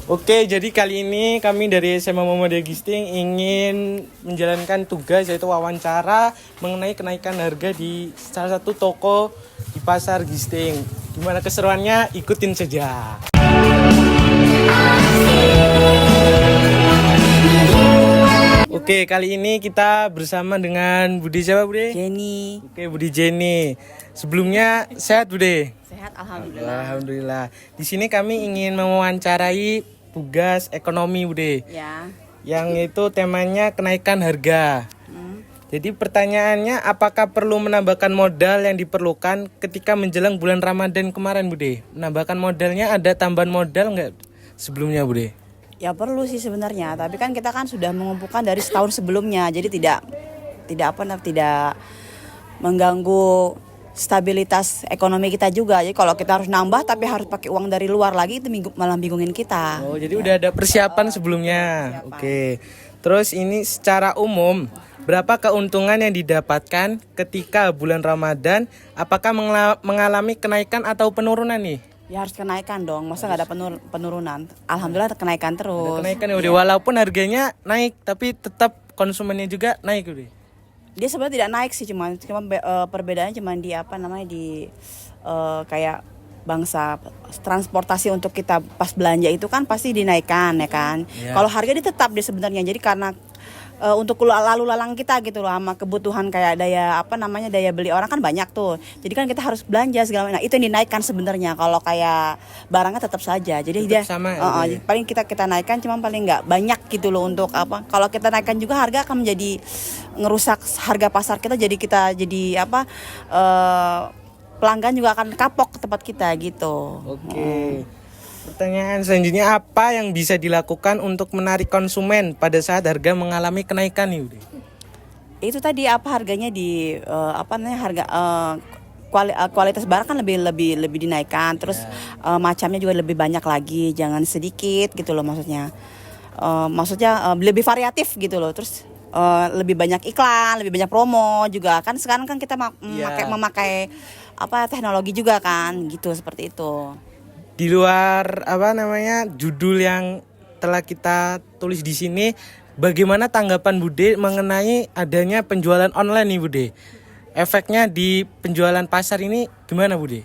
Oke, jadi kali ini kami dari SMA Muhammadiyah Gisting ingin menjalankan tugas yaitu wawancara mengenai kenaikan harga di salah satu toko di Pasar Gisting. Gimana keseruannya? Ikutin saja. Oke, kali ini kita bersama dengan Budi siapa, Budi? Jenny. Oke, Budi Jenny. Sebelumnya sehat, Budi? Sehat, alhamdulillah. Alhamdulillah. Di sini kami ingin mewawancarai tugas ekonomi, Budi. Ya. Yang itu temanya kenaikan harga. Jadi pertanyaannya, apakah perlu menambahkan modal yang diperlukan ketika menjelang bulan Ramadan kemarin, Budi? Menambahkan modalnya, ada tambahan modal nggak sebelumnya, Budi? Ya perlu sih sebenarnya, tapi kan kita kan sudah mengumpulkan dari setahun sebelumnya, jadi tidak mengganggu stabilitas ekonomi kita juga. Jadi kalau kita harus nambah tapi harus pakai uang dari luar lagi, itu malah bingungin kita. Oh, jadi udah ada persiapan sebelumnya. Persiapan. Oke. Terus ini secara umum, berapa keuntungan yang didapatkan ketika bulan Ramadan? Apakah mengalami kenaikan atau penurunan nih? Ya harus kenaikan dong, masa nggak ada penurunan? Alhamdulillah kenaikan terus. Ada kenaikan ya, udah. Walaupun harganya naik, tapi tetap konsumennya juga naik, udah. Dia sebenarnya tidak naik sih, cuma perbedaannya cuma di kayak bangsa transportasi untuk kita pas belanja itu kan pasti dinaikkan ya kan. Yeah. Kalau harga dia tetap dia sebenarnya, jadi karena untuk lalu lalang kita gitu loh, sama kebutuhan kayak daya beli orang kan banyak tuh. Jadi kan kita harus belanja segala macam. Nah, itu yang dinaikkan sebenarnya. Kalau kayak barangnya tetap saja. Jadi tetap dia sama, jadi paling kita naikkan cuma paling nggak banyak gitu loh untuk apa. Kalau kita naikkan juga harga akan menjadi ngerusak harga pasar kita, pelanggan juga akan kapok ke tempat kita gitu. Oke. Pertanyaan selanjutnya, apa yang bisa dilakukan untuk menarik konsumen pada saat harga mengalami kenaikan nih, Budi? Itu tadi harganya kualitas barang kan lebih dinaikkan, terus macamnya juga lebih banyak lagi, jangan sedikit gitu loh maksudnya. Lebih variatif gitu loh, terus lebih banyak iklan, lebih banyak promo juga kan. Sekarang kan kita memakai teknologi juga kan gitu, seperti itu. Di luar judul yang telah kita tulis di sini, bagaimana tanggapan Bude mengenai adanya penjualan online nih, Bude? Efeknya di penjualan pasar ini gimana, Bude?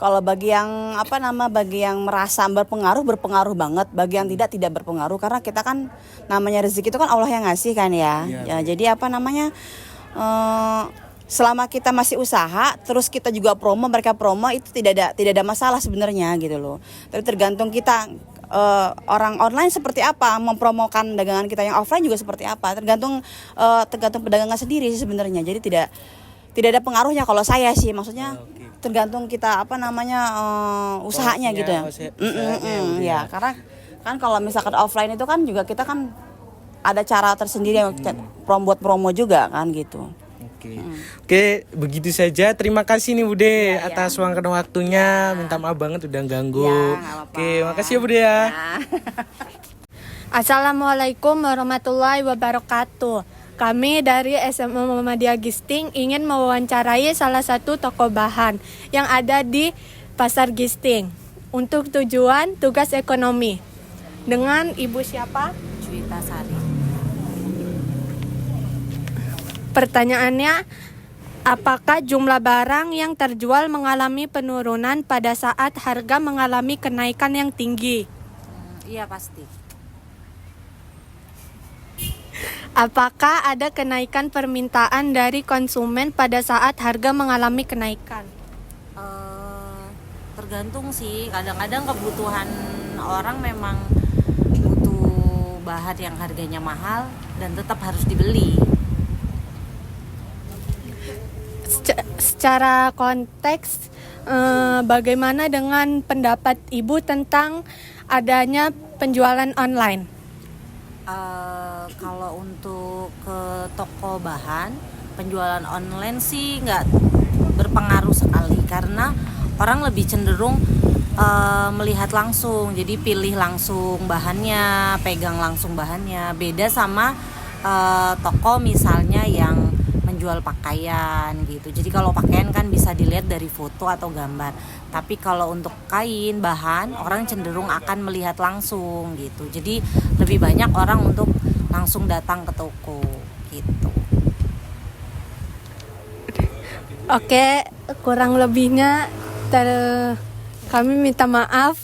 Kalau bagi yang merasa berpengaruh banget, bagi yang tidak berpengaruh, karena kita kan namanya rezeki itu kan Allah yang ngasih kan ya. Jadi selama kita masih usaha, terus kita juga mereka promo, itu tidak ada masalah sebenarnya gitu loh. Tapi tergantung kita, orang online seperti apa, mempromokan dagangan kita yang offline juga seperti apa. Tergantung pedagangan sendiri sih sebenarnya. Jadi tidak ada pengaruhnya kalau saya sih, maksudnya tergantung kita usahanya gitu ya. Ya, karena kan kalau misalkan offline itu kan juga kita kan ada cara tersendiri yang buat promo juga kan gitu. Oke, begitu saja. Terima kasih nih, Bude, atas waktunya. Minta maaf banget udah ganggu. Oke, makasih ya, Bude ya. Assalamualaikum warahmatullahi wabarakatuh. Kami dari SMA Muhammadiyah Gisting ingin mewawancarai salah satu toko bahan yang ada di Pasar Gisting untuk tujuan tugas ekonomi. Dengan Ibu siapa? Cuita Sari. Pertanyaannya, apakah jumlah barang yang terjual mengalami penurunan pada saat harga mengalami kenaikan yang tinggi? Iya, pasti. Apakah ada kenaikan permintaan dari konsumen pada saat harga mengalami kenaikan? Tergantung sih, kadang-kadang kebutuhan orang memang butuh bahan yang harganya mahal dan tetap harus dibeli. Secara konteks, bagaimana dengan pendapat Ibu tentang adanya penjualan online? Kalau untuk ke toko bahan, penjualan online sih nggak berpengaruh sekali, karena orang lebih cenderung melihat langsung, jadi pilih langsung bahannya, pegang langsung bahannya. Beda sama toko misalnya yang menjual pakaian gitu. Jadi kalau pakaian kan bisa dilihat dari foto atau gambar. Tapi kalau untuk kain, bahan, orang cenderung akan melihat langsung gitu. Jadi lebih banyak orang untuk langsung datang ke toko gitu. Oke, kurang lebihnya kami minta maaf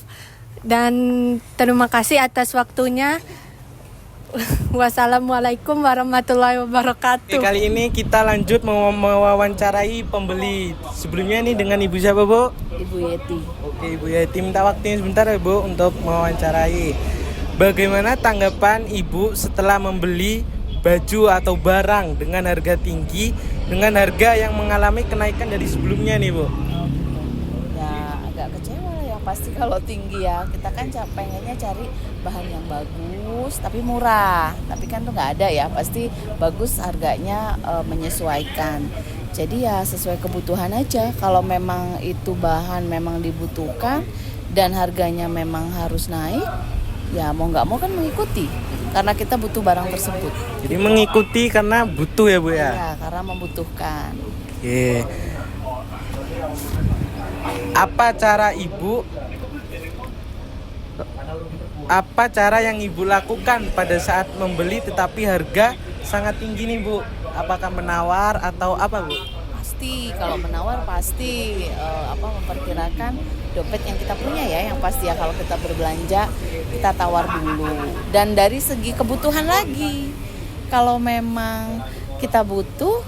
dan terima kasih atas waktunya. Wassalamualaikum warahmatullahi wabarakatuh. Oke, kali ini kita lanjut mewawancarai pembeli. Sebelumnya nih dengan Ibu siapa, Bu? Ibu Yeti. Oke, Ibu Yati, minta waktunya sebentar ya, Bu, untuk mewawancarai. Bagaimana tanggapan Ibu setelah membeli baju atau barang dengan harga tinggi, dengan harga yang mengalami kenaikan dari sebelumnya nih, Bu? Ya agak kecewa lah ya pasti kalau tinggi ya. Kita kan pengennya cari bahan yang bagus tapi murah. Tapi kan tuh nggak ada ya. Pasti bagus harganya menyesuaikan. Jadi ya sesuai kebutuhan aja. Kalau memang itu bahan memang dibutuhkan dan harganya memang harus naik, ya mau nggak mau kan mengikuti. Karena kita butuh barang tersebut. Jadi mengikuti karena butuh ya, Bu ya? Ya, karena membutuhkan. Oke. Apa cara yang Ibu lakukan pada saat membeli tetapi harga sangat tinggi nih, Bu? Apakah menawar atau apa, Bu? Pasti kalau menawar pasti memperkirakan dompet yang kita punya ya, yang pasti ya kalau kita berbelanja kita tawar dulu. Dan dari segi kebutuhan lagi, kalau memang kita butuh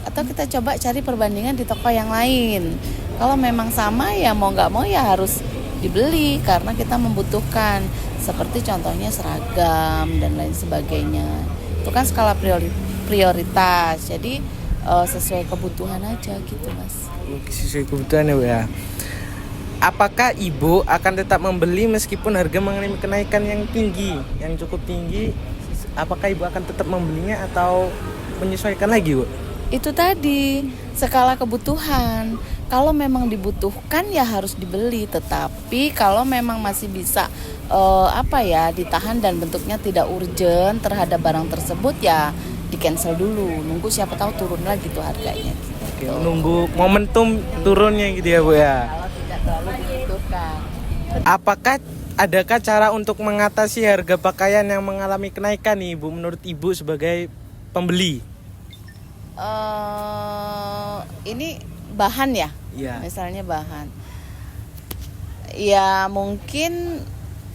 atau kita coba cari perbandingan di toko yang lain. Kalau memang sama ya mau nggak mau ya harus dibeli karena kita membutuhkan. Seperti contohnya seragam dan lain sebagainya. Itu kan skala prioritas. Jadi sesuai kebutuhan aja gitu, Mas. Oke, sesuai kebutuhan ya, Bu ya. Apakah Ibu akan tetap membeli meskipun harga mengalami kenaikan yang tinggi, yang cukup tinggi? Apakah Ibu akan tetap membelinya atau menyesuaikan lagi, Bu? Itu tadi skala kebutuhan. Kalau memang dibutuhkan ya harus dibeli. Tetapi kalau memang masih bisa ditahan dan bentuknya tidak urgent terhadap barang tersebut ya di cancel dulu. Nunggu siapa tahu turun lagi tuh harganya. Gitu. Oke, nunggu momentum turunnya gitu ya, Bu ya. Kalau tidak terlalu dibutuhkan. Adakah cara untuk mengatasi harga pakaian yang mengalami kenaikan nih, Bu, menurut Ibu sebagai pembeli? Ini bahan ya? Iya. Misalnya bahan. Ya mungkin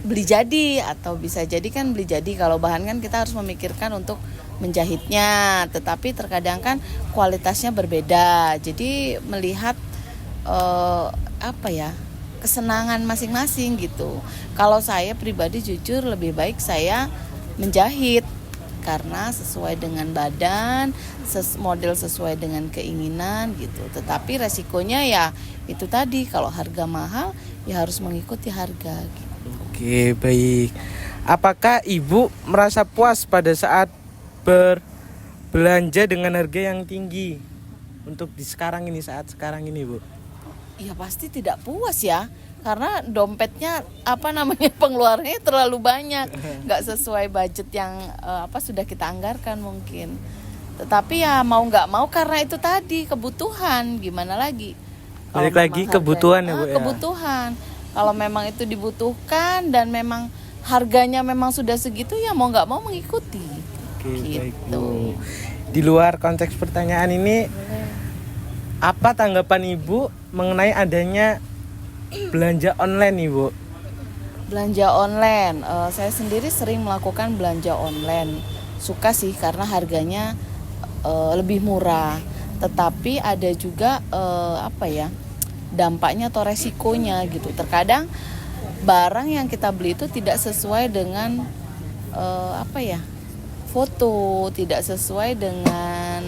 beli jadi atau bisa jadi kan beli jadi. Kalau bahan kan kita harus memikirkan untuk menjahitnya, tetapi terkadang kan kualitasnya berbeda. Jadi melihat kesenangan masing-masing gitu. Kalau saya pribadi jujur lebih baik saya menjahit karena sesuai dengan badan, model sesuai dengan keinginan gitu. Tetapi resikonya ya itu tadi, kalau harga mahal ya harus mengikuti harga gitu. Oke, baik. Apakah Ibu merasa puas pada saat berbelanja dengan harga yang tinggi untuk saat sekarang ini, Bu? Ya pasti tidak puas ya, karena dompetnya pengeluarannya terlalu banyak, nggak sesuai budget yang sudah kita anggarkan mungkin. Tetapi ya mau nggak mau karena itu tadi kebutuhan, gimana lagi? Balik lagi kebutuhan ya, Bu ya. Kebutuhan. Kalau memang itu dibutuhkan dan memang harganya memang sudah segitu ya mau nggak mau mengikuti. Oke, gitu. baik, Bu. Di luar konteks pertanyaan ini, apa tanggapan Ibu mengenai adanya belanja online nih, Bu? Belanja online, saya sendiri sering melakukan belanja online. Suka sih karena harganya lebih murah. Tetapi ada juga dampaknya atau resikonya gitu. Terkadang barang yang kita beli itu tidak sesuai dengan foto, tidak sesuai dengan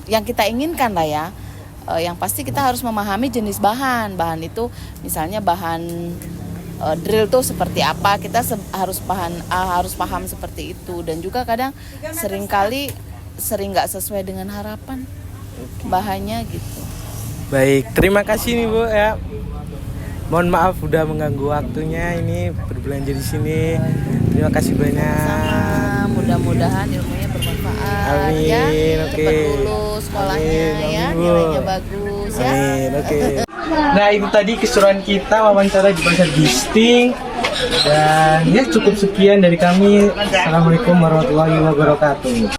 yang kita inginkan lah ya. Yang pasti kita harus memahami jenis bahan itu misalnya bahan drill tuh seperti apa, kita harus paham seperti itu. Dan juga kadang sering nggak sesuai dengan harapan bahannya gitu. Baik, terima kasih nih, Bu ya. Mohon maaf udah mengganggu waktunya ini berbelanja di sini. Terima kasih banyak. Sama, mudah-mudahan ilmunya bermanfaat. bermanfaat Amin, ya. oke. Cepat lulus sekolahnya Amin, ya, amin, Bu. nilainya bagus ya. Amin, oke. Nah itu tadi keseruan kita wawancara di Pasar Gisting. Dan ya cukup sekian dari kami. Assalamualaikum warahmatullahi wabarakatuh.